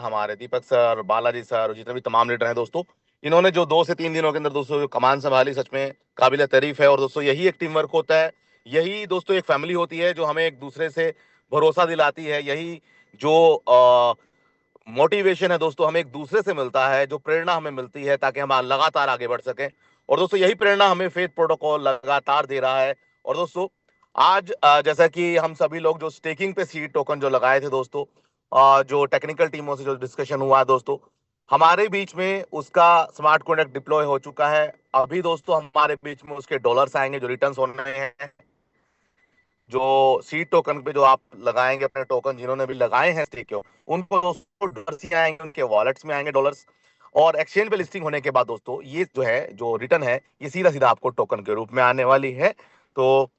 हमारे दीपक sir, Balaji sir और जितने भी तमाम लीडर हैं दोस्तों, इन्होंने जो 2 से 3 दिनों के अंदर दोस्तों जो कमान संभाली, सच में काबिल तारीफ है। और दोस्तों यही एक टीम वर्क होता है, यही दोस्तों एक फैमिली होती है जो हमें एक दूसरे से भरोसा दिलाती है। यही जो मोटिवेशन है दोस्तों हमें एक दूसरे से मिलता है, जो प्रेरणा हमें मिलती है ताकि हम लगातार आगे बढ़ सकें। और दोस्तों यही प्रेरणा हमें फेथ प्रोटोकॉल लगातार दे रहा है। और दोस्तों आज जैसा कि हम सभी लोग जो स्टेकिंग पे सीड टोकन जो लगाए थे दोस्तों, जो टेक्निकल टीमों से जो डिस्कशन हुआ है दोस्तों, हमारे बीच में उसका स्मार्ट कॉन्ट्रैक्ट डिप्लॉय हो चुका है। अभी दोस्तों हमारे बीच में उसके डॉलर्स आएंगे जो रिटर्न्स होने हैं। जो सीड टोकन पे जो आप लगाएंगे अपने टोकन, जिन्होंने भी लगाए हैं स्टेक, उनको दोस्तों डॉलर्स ही आएंगे, उनके वॉलेट्स में आएंगे डॉलर्स। और एक्सचेंज पे लिस्टिंग होने के बाद दोस्तों ये जो है जो रिटर्न है ये सीधा सीधा आपको टोकन के रूप में आने वाली है। तो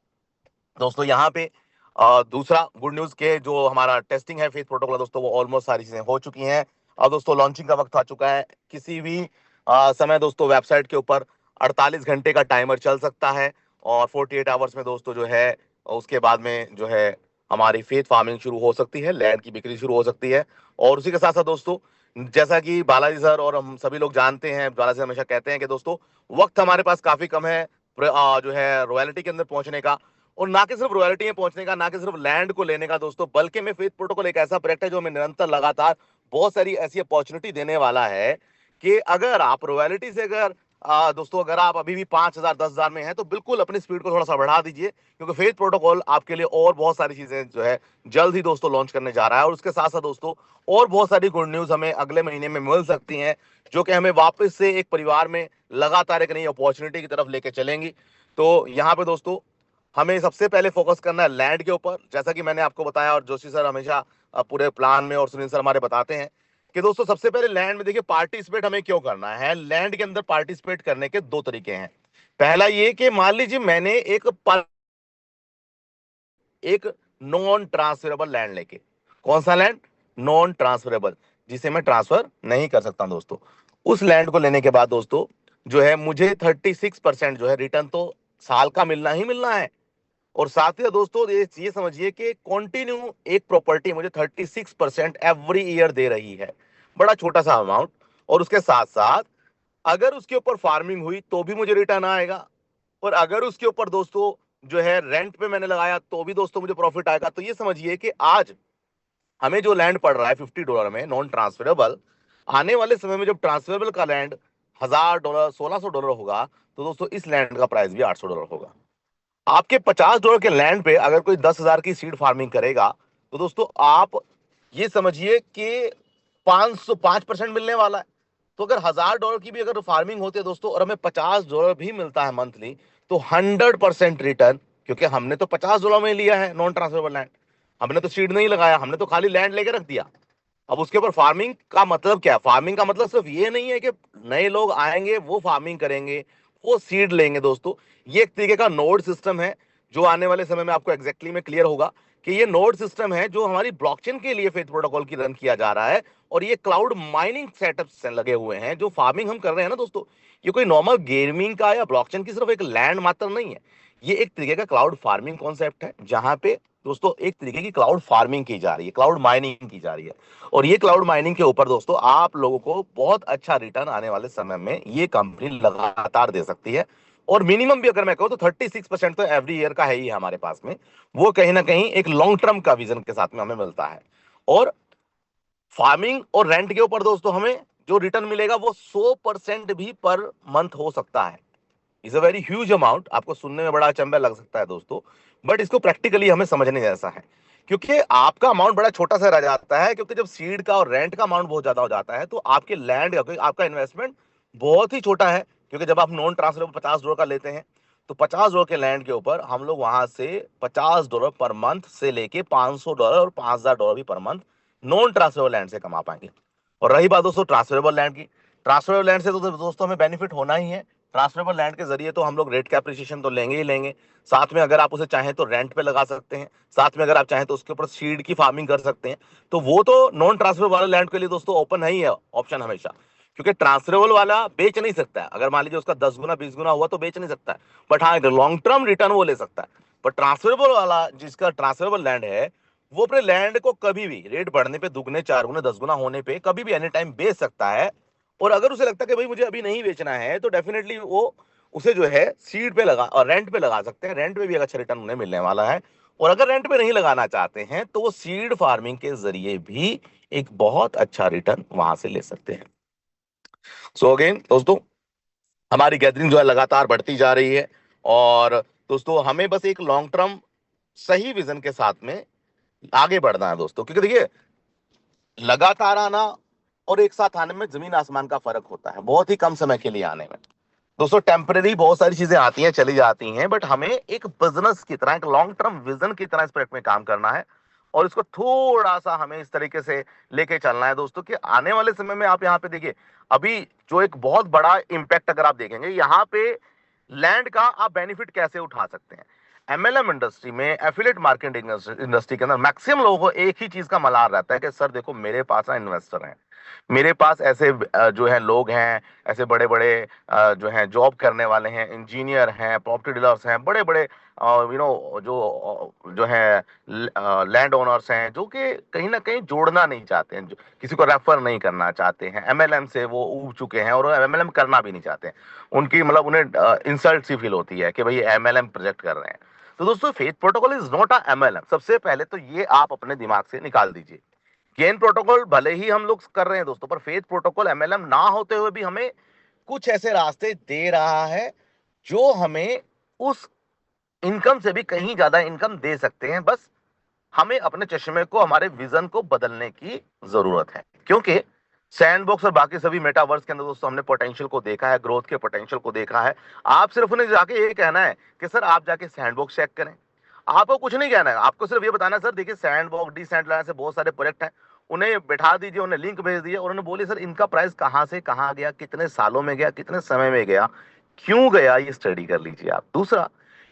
दोस्तों यहाँ पे दूसरा गुड न्यूज के जो हमारा टेस्टिंग है फेथ प्रोटोकॉल दोस्तों, वो ऑलमोस्ट सारी चीजें हो चुकी हैं। अब दोस्तों लॉन्चिंग का वक्त आ चुका है। किसी भी समय दोस्तों वेबसाइट के ऊपर 48 घंटे का टाइमर चल सकता है और 48 आवर्स में दोस्तों जो है उसके बाद में जो है हमारी फेथ फार्मिंग शुरू हो सकती है, लैंड की बिक्री शुरू हो सकती है। और उसी के साथ साथ दोस्तों जैसा कि बालाजी सर और हम सभी लोग जानते हैं, बालाजी सर हमेशा कहते हैं कि दोस्तों वक्त हमारे पास काफी कम है जो है रॉयल्टी के अंदर पहुंचने का। और ना कि सिर्फ रॉयल्टी में पहुंचने का, ना कि सिर्फ लैंड को लेने का दोस्तों, बल्कि में फेथ प्रोटोकॉल एक ऐसा प्रोजेक्ट है जो हमें निरंतर लगातार बहुत सारी ऐसी अपॉर्चुनिटी देने वाला है कि अगर आप रॉयल्टी से अगर दोस्तों अगर आप अभी भी 5,000 10,000 में हैं तो बिल्कुल अपनी स्पीड को थोड़ा सा बढ़ा दीजिए, क्योंकि फेथ प्रोटोकॉल आपके लिए और बहुत सारी चीजें जो है जल्द ही दोस्तों लॉन्च करने जा रहा है। और उसके साथ साथ दोस्तों और बहुत सारी गुड न्यूज हमें अगले महीने में मिल सकती हैं, जो कि हमें वापस से एक परिवार में लगातार एक नई अपॉर्चुनिटी की तरफ लेके चलेंगी। तो यहाँ पे दोस्तों हमें सबसे पहले फोकस करना है लैंड के ऊपर, जैसा कि मैंने आपको बताया और जोशी सर हमेशा पूरे प्लान में और सुनील सर हमारे बताते हैं कि दोस्तों सबसे पहले लैंड में देखिए पार्टिसिपेट हमें क्यों करना है। लैंड के अंदर पार्टिसिपेट करने के दो तरीके हैं। पहला ये कि मान लीजिए मैंने एक नॉन ट्रांसफरेबल लैंड लेके, कौन सा लैंड? नॉन ट्रांसफरेबल, जिसे मैं ट्रांसफर नहीं कर सकता दोस्तों। उस लैंड को लेने के बाद दोस्तों जो है मुझे 36% जो है रिटर्न तो साल का मिलना ही मिलना है। और साथ ही दोस्तों ये समझिए कि कंटिन्यू एक प्रॉपर्टी मुझे 36% एवरी ईयर दे रही है, बड़ा छोटा सा अमाउंट। और उसके साथ साथ अगर उसके ऊपर फार्मिंग हुई तो भी मुझे रिटर्न आएगा, और अगर उसके ऊपर दोस्तों जो है रेंट पे मैंने लगाया तो भी दोस्तों मुझे प्रॉफिट आएगा। तो ये समझिए कि आज हमें जो लैंड पड़ रहा है $50 में नॉन ट्रांसफरेबल, आने वाले समय में जब ट्रांसफरेबल का लैंड $1,000 $1,600 होगा तो दोस्तों इस लैंड का प्राइस भी $800 होगा। आपके $50 के लैंड पे अगर कोई 10,000 की सीड फार्मिंग करेगा तो दोस्तों आप ये समझिए कि 505% मिलने वाला है। तो अगर $1,000 की भी अगर फार्मिंग होती है दोस्तों और हमें $50 भी मिलता है मंथली, तो 100% रिटर्न, क्योंकि हमने तो $50 में लिया है नॉन ट्रांसफरेबल लैंड। हमने तो सीड नहीं लगाया, हमने तो खाली लैंड लेके रख दिया। अब उसके ऊपर फार्मिंग का मतलब क्या है? फार्मिंग का मतलब सिर्फ ये नहीं है कि नए लोग आएंगे वो फार्मिंग करेंगे, वो सीड लेंगे दोस्तों। ये एक तरीके का नोड सिस्टम है जो आने वाले समय में आपको एग्जैक्टली में क्लियर होगा कि ये नोड सिस्टम है जो हमारी ब्लॉकचेन के लिए फेथ प्रोटोकॉल की रन किया जा रहा है। और ये क्लाउड माइनिंग सेटअप्स लगे हुए हैं। जो फार्मिंग हम कर रहे हैं ना दोस्तों, ये कोई नॉर्मल गेमिंग का या ब्लॉकचेन की सिर्फ एक लैंड मात्र नहीं है। ये एक तरीके का क्लाउड फार्मिंग कॉन्सेप्ट है, जहां पे दोस्तों एक तरीके की क्लाउड फार्मिंग की जा रही है, क्लाउड माइनिंग की जा रही है। और ये क्लाउड माइनिंग के ऊपर दोस्तों आप लोगों को बहुत अच्छा रिटर्न आने वाले समय में ये कंपनी लगातार दे सकती है। और मिनिमम भी अगर मैं कहूं तो 36% तो एवरी ईयर का है ही हमारे पास में। वो कहीं ना कहीं एक लॉन्ग टर्म का विजन के साथ में हमें मिलता है। और फार्मिंग और रेंट के ऊपर दोस्तों हमें जो रिटर्न मिलेगा वो 100% भी पर मंथ हो सकता है। Is a very huge amount. आपको सुनने में बड़ा अचंभा लग सकता है दोस्तों, बट इसको प्रैक्टिकली हमें समझने जैसा है। क्योंकि आपका अमाउंट बड़ा छोटा सा रह जाता है, क्योंकि जब सीड का और रेंट का अमाउंट बहुत ज्यादा हो जाता है तो आपके लैंड का आपका इन्वेस्टमेंट बहुत ही छोटा है। क्योंकि जब आप नॉन ट्रांसफर $50 का लेते हैं तो $50 के लैंड के ऊपर हम लोग वहां से $50 पर मंथ से लेके $500 और $5,000 भी per month non transferable land से कमा पाएंगे। और रही बात दोस्तों ट्रांसफरेबल लैंड की, ट्रांसफरेबल लैंड से तो दोस्तों हमें बेनिफिट होना ही है। ट्रांसफरेबल लैंड के जरिए तो हम लोग रेट का एप्रिसिएशन तो लेंगे ही लेंगे, साथ में अगर आप उसे चाहें तो रेंट पे लगा सकते हैं, साथ में अगर आप चाहें तो उसके ऊपर सीड की फार्मिंग कर सकते हैं। तो वो तो नॉन ट्रांसफरेबल वाले लैंड के लिए दोस्तों ओपन है ही है ऑप्शन हमेशा। क्योंकि ट्रांसफरेबल वाला बेच नहीं सकता है, अगर मान लीजिए उसका 10 गुना 20 गुना हुआ तो बेच नहीं सकता है, बट हाँ लॉन्ग टर्म रिटर्न वो ले सकता है। पर ट्रांसफरेबल वाला जिसका ट्रांसफरेबल लैंड है वो अपने लैंड को कभी भी रेट बढ़ने पे, दुगने, चार गुने, 10 गुना होने पे कभी भी एनी टाइम बेच सकता है। और अगर उसे लगता है कि भाई मुझे अभी नहीं बेचना है, तो डेफिनेटली वो उसे जो है सीड पे लगा और रेंट पे लगा सकते हैं। रेंट पे भी अच्छा रिटर्न उन्हें मिलने वाला है। और अगर रेंट पे नहीं लगाना चाहते हैं, तो वो सीड फार्मिंग के जरिए भी एक बहुत अच्छा रिटर्न वहां से ले सकते हैं। सो अगेन दोस्तों, हमारी गैदरिंग जो है लगातार बढ़ती जा रही है। और दोस्तों, हमें बस एक लॉन्ग टर्म सही विजन के साथ में आगे बढ़ना है दोस्तों, क्योंकि देखिए, लगातार आना और एक साथ आने में जमीन आसमान का फर्क होता है, बहुत ही कम समय के लिए आने में। दोस्तों, टेम्परेरी बहुत सारी चीजें आती हैं, चली जाती हैं, बट हमें एक बिजनेस की तरह, एक लॉन्ग टर्म विजन की तरह इस प्रोजेक्ट में काम करना है। और इसको थोड़ा सा हमें इस तरीके से लेके चलना है दोस्तों, कि आने वाले समय में आप यहाँ पे देखिए, अभी जो एक बहुत बड़ा इंपैक्ट अगर आप देखेंगे यहाँ पे, लैंड का आप बेनिफिट कैसे उठा सकते हैं। एमएलएम इंडस्ट्री में, एफिलिएट मार्केटिंग इंडस्ट्री के अंदर मैक्सिमम लोगों को एक ही चीज का मलाल रहता है कि सर देखो, मेरे पास ना इन्वेस्टर हैं, मेरे पास ऐसे जो है लोग हैं, ऐसे बड़े बड़े जो हैं जॉब करने वाले हैं, इंजीनियर हैं, प्रॉपर्टी डीलर्स हैं, बड़े बड़े जो है लैंड ओनर्स हैं, जो कि कहीं ना कहीं जोड़ना नहीं चाहते हैं, जो किसी को रेफर नहीं करना चाहते हैं, एमएलएम से वो ऊब चुके हैं और एमएलएम करना भी नहीं चाहते हैं। उनकी मतलब उन्हें इंसल्ट सी फील होती है कि भाई एमएलएम प्रोजेक्ट कर रहे हैं। तो दोस्तों, faith protocol is not a MLM. सबसे पहले तो ये आप अपने दिमाग से निकाल दीजिए। गेन प्रोटोकॉल भले ही हम लोग कर रहे हैं दोस्तों, पर फेथ प्रोटोकॉल एमएलएम ना होते हुए भी हमें कुछ ऐसे रास्ते दे रहा है जो हमें उस इनकम से भी कहीं ज्यादा इनकम दे सकते हैं। बस हमें अपने चश्मे को, हमारे विजन को बदलने की जरूरत है। क्योंकि सैंडबॉक्स और बाकी सभी मेटावर्स के अंदर दोस्तों हमने पोटेंशियल को देखा है, ग्रोथ के पोटेंशियल को देखा है। आप सिर्फ उन्हें जाके ये कहना है कि सर आप जाके सैंडबॉक्स चेक करें। आपको कुछ नहीं कहना है, आपको सिर्फ ये बताना है, सर देखिए सैंडबॉक्स, डिसेंट्रलाइज से बहुत सारे प्रोजेक्ट हैं, उन्हें बैठा दीजिए, उन्हें लिंक भेज दीजिए और उन्हें बोलिए सर इनका प्राइस कहां से कहां गया, कितने सालों में गया, कितने समय में गया, क्यों गया, ये स्टडी कर लीजिए आप। दूसरा,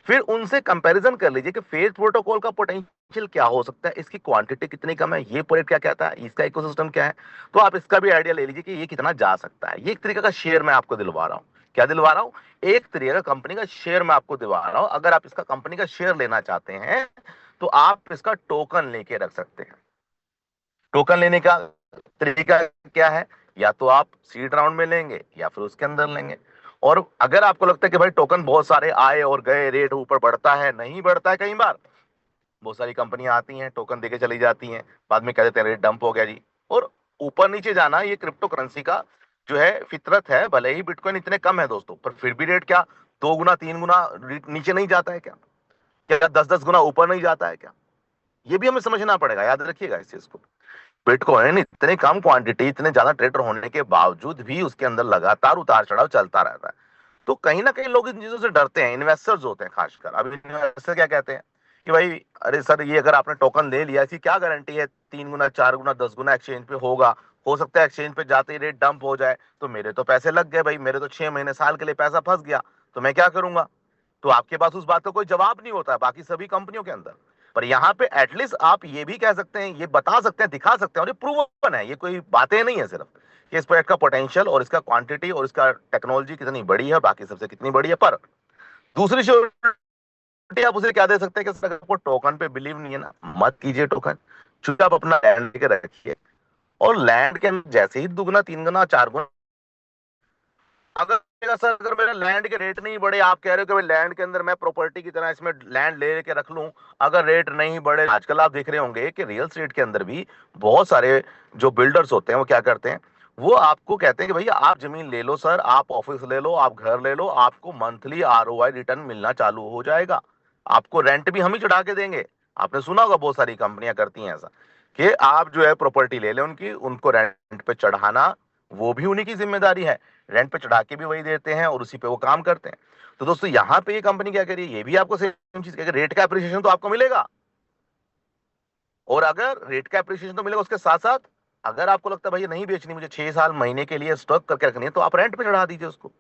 फिर उनसे कंपैरिजन कर लीजिए कि फेज प्रोटोकॉल का पोटेंशियल क्या हो सकता है, इसकी क्वांटिटी कितनी कम है, ये प्रोजेक्ट क्या कहता है, इसका इकोसिस्टम क्या है। तो आप इसका भी आइडिया ले लीजिए कि ये कितना जा सकता है। ये एक तरीके का शेयर मैं आपको दिलवा रहा हूं। क्या दिलवा रहा हूं? एक तरीके का कंपनी का शेयर मैं आपको दिलवा रहा हूं। अगर आप इसका कंपनी का शेयर लेना चाहते हैं, तो आप इसका टोकन लेके रख सकते हैं। टोकन लेने का तरीका क्या है? या तो आप सीड राउंड में लेंगे या फिर उसके अंदर लेंगे। और अगर आपको लगता है कि भाई टोकन बहुत सारे आए और गए, रेट ऊपर बढ़ता है, नहीं बढ़ता है, कई बार बहुत सारी कंपनियां आती हैं, टोकन देके चली जाती हैं, बाद में कह देते हैं रेट डंप हो गया जी। और ऊपर नीचे जाना ये क्रिप्टो करेंसी का जो है फितरत है। भले ही बिटकॉइन इतने कम है दोस्तों, पर फिर भी रेट क्या 2 गुना 3 गुना नीचे नहीं जाता है क्या? क्या 10-10 गुना ऊपर नहीं जाता है क्या? ये भी हमें समझना पड़ेगा, याद रखिएगा इस चीज को। बिटकॉइन इतने कम क्वांटिटी, इतने ज्यादा ट्रेडर होने के बावजूद भी उसके अंदर लगातार उतार चढ़ाव चलता रहता है। तो कहीं ना कहीं लोग इन चीजों से डरते हैं, इन्वेस्टर्स होते हैं खासकर। अब इन्वेस्टर क्या कहते हैं कि भाई अरे सर, ये अगर आपने टोकन ले लिया, इसकी क्या गारंटी है 3 गुना 4 गुना 10 गुना एक्सचेंज पे होगा? हो सकता है एक्सचेंज पे जाते ही रेट डंप हो जाए, तो मेरे तो पैसे लग गए भाई, मेरे तो 6 महीने साल के लिए पैसा फंस गया, तो मैं क्या करूंगा? तो आपके पास उस बात का कोई जवाब नहीं होता है बाकी सभी कंपनियों के अंदर। पर यहाँ पे एटलीस्ट आप ये भी कह सकते हैं, ये बता सकते हैं, दिखा सकते हैं, और ये प्रूवन है, ये कोई बातें नहीं है सिर्फ, कि इस प्रोजेक्ट का पोटेंशियल और इसका क्वांटिटी और इसका टेक्नोलॉजी कितनी बड़ी है, बाकी सबसे कितनी बड़ी है। पर दूसरी श्योरिटी आप उसे क्या दे सकते हैं कि सर आपको टोकन पे बिलीव नहीं है ना, मत कीजिए टोकन, चुपचाप अपना लैंड लेके रखिए। और लैंड के अंदर जैसे ही 2 गुना 3 गुना 4 गुना, अगर सर अगर मेरे लैंड के रेट नहीं बढ़े, आप कह रहे हो कि भाई लैंड के अंदर मैं प्रॉपर्टी की तरह इसमें लैंड ले के रख लूं, अगर रेट नहीं बढ़े, आजकल आप देख रहे होंगे कि रियल एस्टेट के अंदर भी बहुत सारे जो बिल्डर्स होते हैं वो क्या करते हैं, वो आपको कहते हैं कि भैया आप जमीन ले लो सर, आप ऑफिस ले लो, आप घर ले लो, आपको मंथली आरओआई रिटर्न मिलना चालू हो जाएगा, आपको रेंट भी हम ही चढ़ा के देंगे। आपने सुना होगा बहुत सारी कंपनियां करती हैं ऐसा, कि आप जो है प्रॉपर्टी ले लें उनकी, उनको रेंट पे चढ़ाना वो भी उन्हीं की जिम्मेदारी है, रेंट पे चढ़ा के भी वही देते हैं और उसी पे वो काम करते हैं। तो दोस्तों, यहाँ पे ये कंपनी क्या करिए, ये भी आपको सेम चीज कहेगी, रेट का अप्रिसिएशन तो आपको मिलेगा। और अगर रेट का अप्रिसिएशन तो मिलेगा, उसके साथ साथ अगर आपको लगता है भाई नहीं बेचनी, मुझे 6 साल महीने के लिए स्टॉक करके रखनी है, तो आप रेंट पे चढ़ा दीजिए उसको।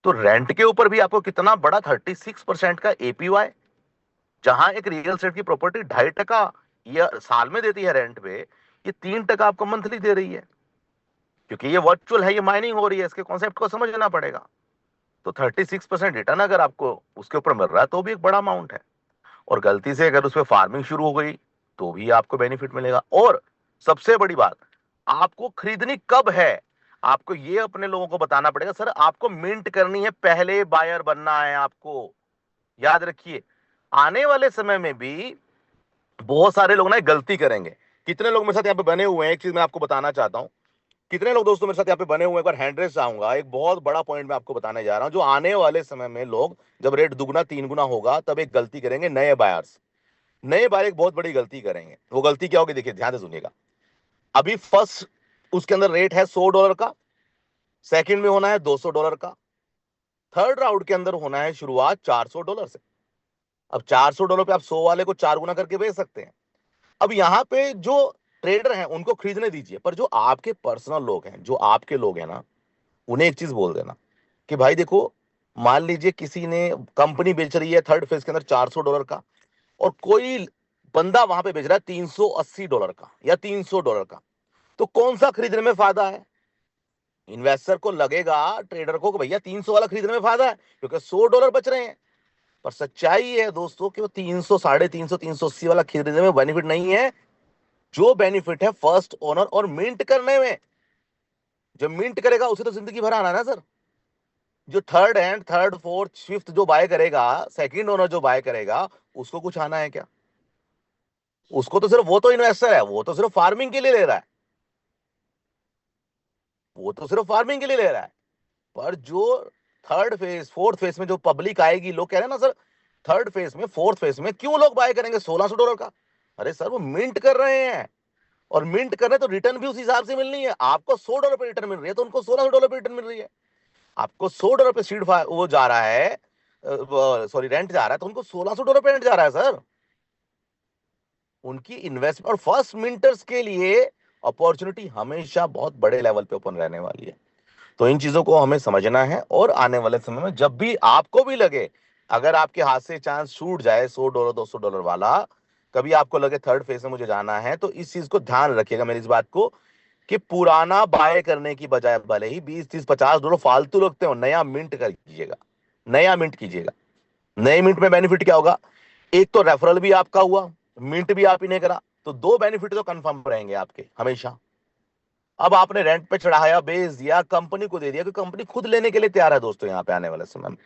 तो रेंट के ऊपर भी आपको कितना बड़ा 36% का एपीवाई, जहां एक रियल एस्टेट की प्रॉपर्टी 2.5% या साल में देती है रेंट पे, ये 3% आपको मंथली दे रही है। क्योंकि ये वर्चुअल है, ये माइनिंग हो रही है, इसके कॉन्सेप्ट को समझना पड़ेगा। तो 36% रिटर्न अगर आपको उसके ऊपर मिल रहा है, तो भी एक बड़ा अमाउंट है। और गलती से अगर उस पर फार्मिंग शुरू हो गई, तो भी आपको बेनिफिट मिलेगा। और सबसे बड़ी बात, आपको खरीदनी कब है, आपको ये अपने लोगों को बताना पड़ेगा। सर आपको मिंट करनी है, पहले बायर बनना है आपको। याद रखिए, आने वाले समय में भी बहुत सारे लोग ना गलती करेंगे। कितने लोग मेरे साथ यहाँ पे बने हुए हैं, एक चीज मैं आपको बताना चाहता हूं, कितने लोग दोस्तों मेरे साथ यहाँ पे बने हुए हैं, एक बार हैंड रेस चाहूंगा। एक बहुत बड़ा पॉइंट मैं आपको बताने जा रहा हूं, जो आने वाले समय में लोग, जब रेट दुगना तीन गुना होगा, तब एक गलती करेंगे नए बायर्स। नए बायर एक बहुत बड़ी गलती करेंगे। वो गलती क्या होगी, देखिए ध्यान से सुनिएगा। अभी फर्स्ट उसके अंदर रेट है $100 का, सेकंड में होना है $200 का, थर्ड राउंड के अंदर होना है शुरुआत $400 से। अब $400 पे आप 100 वाले को 4 गुना करके बेच सकते हैं। अब यहां पे जो ट्रेडर हैं उनको खरीदने दीजिए, पर जो आपके पर्सनल लोग हैं, जो आपके लोग हैं ना, उन्हें एक चीज बोल देना कि भाई देखो, मान लीजिए किसी ने कंपनी बेच रही है थर्ड फेज के अंदर $400 का, और कोई बंदा वहां पे बेच रहा है $380 का या $300 का, तो कौन सा खरीदने में फायदा है? इन्वेस्टर को लगेगा, ट्रेडर को, कि भैया 300 वाला खरीदने में फायदा है, क्योंकि $100 बच रहे हैं। पर सच्चाई है दोस्तों कि वो 300, 350, 380 वाला खरीदने में बेनिफिट नहीं है। जो बेनिफिट है फर्स्ट ओनर और मिंट करने में। जो मिंट करेगा उसे तो जिंदगी भर आना है ना सर। जो third hand, third fourth fifth जो बाय करेगा, सेकंड ओनर जो बाय करेगा, उसको कुछ आना है क्या? उसको तो सिर्फ, वो तो इन्वेस्टर है, वो तो सिर्फ फार्मिंग के लिए ले रहा है, वो तो सिर्फ फार्मिंग के लिए ले रहा है। पर जो थर्ड फेज फोर्थ फेज में जो पब्लिक आएगी, लोग कह रहे हैं ना सर, थर्ड फेज में फोर्थ फेज में क्यों लोग बाय करेंगे $1600 का? अरे सर वो मिंट कर रहे हैं, और मिंट कर रहे हैं तो रिटर्न भी उस हिसाब से मिलनी है। आपको $100 पे रिटर्न मिल रही है, तो उनको $1600 पे रिटर्न मिल रही है। आपको $100 पे सीड वो जा रहा है, सॉरी रेंट जा रहा है, तो उनको $1600 पे रेंट जा रहा है सर। उनकी इन्वेस्टमेंट और फर्स्ट मिंटर्स के लिए अपॉर्चुनिटी हमेशा बहुत बड़े लेवल पे ओपन रहने वाली है। तो इन चीजों को हमें समझना है, और आने वाले समय में जब भी आपको भी लगे, अगर आपके हाथ से चांस छूट जाए $100, $200 वाला, कभी आपको लगे थर्ड फेज में मुझे जाना है, तो इस चीज को ध्यान रखिएगा, मेरी इस बात को, कि पुराना बाय करने की बजाय भले ही 20, 30, $50 फालतू लगते हो, नया मिंट कर कीजिएगा। नया मिंट कीजिएगा। नए मिंट में बेनिफिट क्या होगा? एक तो रेफरल भी आपका हुआ, मिंट भी आप ही ने करा, तो दो बेनिफिट तो कंफर्म रहेंगे आपके हमेशा। अब आपने रेंट पे चढ़ाया, बेच दिया, कंपनी को दे दिया, कि कंपनी खुद लेने के लिए तैयार है दोस्तों। यहाँ पे आने वाले समय में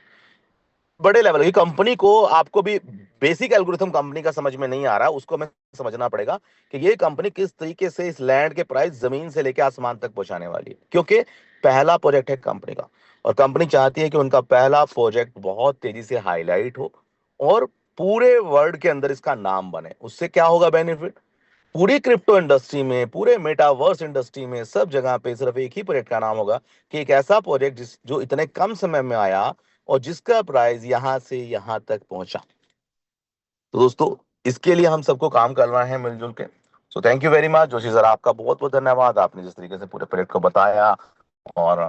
बड़े लेवल की कंपनी को, आपको भी बेसिक एल्गोरिथम कंपनी का समझ में नहीं आ रहा, उसको हमें समझना पड़ेगा कि ये कंपनी किस तरीके से इस लैंड के प्राइस जमीन से लेकर आसमान तक पहुंचाने वाली है, क्योंकि पहला प्रोजेक्ट है कंपनी का, और कंपनी चाहती है कि उनका पहला प्रोजेक्ट बहुत तेजी से हाईलाइट हो, और पूरे वर्ल्ड के अंदर इसका नाम बने। उससे क्या होगा बेनिफिट? पूरी क्रिप्टो इंडस्ट्री में, पूरे मेटावर्स इंडस्ट्री में, सब जगह पे सिर्फ एक ही प्रोजेक्ट का नाम होगा, कि एक ऐसा प्रोजेक्ट जो इतने कम समय में आया, और जिसका प्राइस यहां से यहां तक पहुंचा। तो दोस्तों, इसके लिए हम सबको काम करना है मिलजुल के। So thank you very much Joshi sir, आपका बहुत बहुत धन्यवाद, आपने जिस तरीके से पूरे प्रोजेक्ट को बताया, और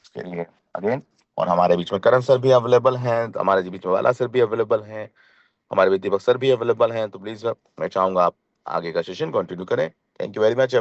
इसके लिए अगेन। और हमारे बीच में करण सर भी अवेलेबल हैं, हमारे बीच में वाला सर भी अवेलेबल हैं, हमारे भी दीपक सर भी अवेलेबल हैं। तो प्लीज मैं चाहूंगा आप आगे का सेशन कंटिन्यू करें। Thank you very much.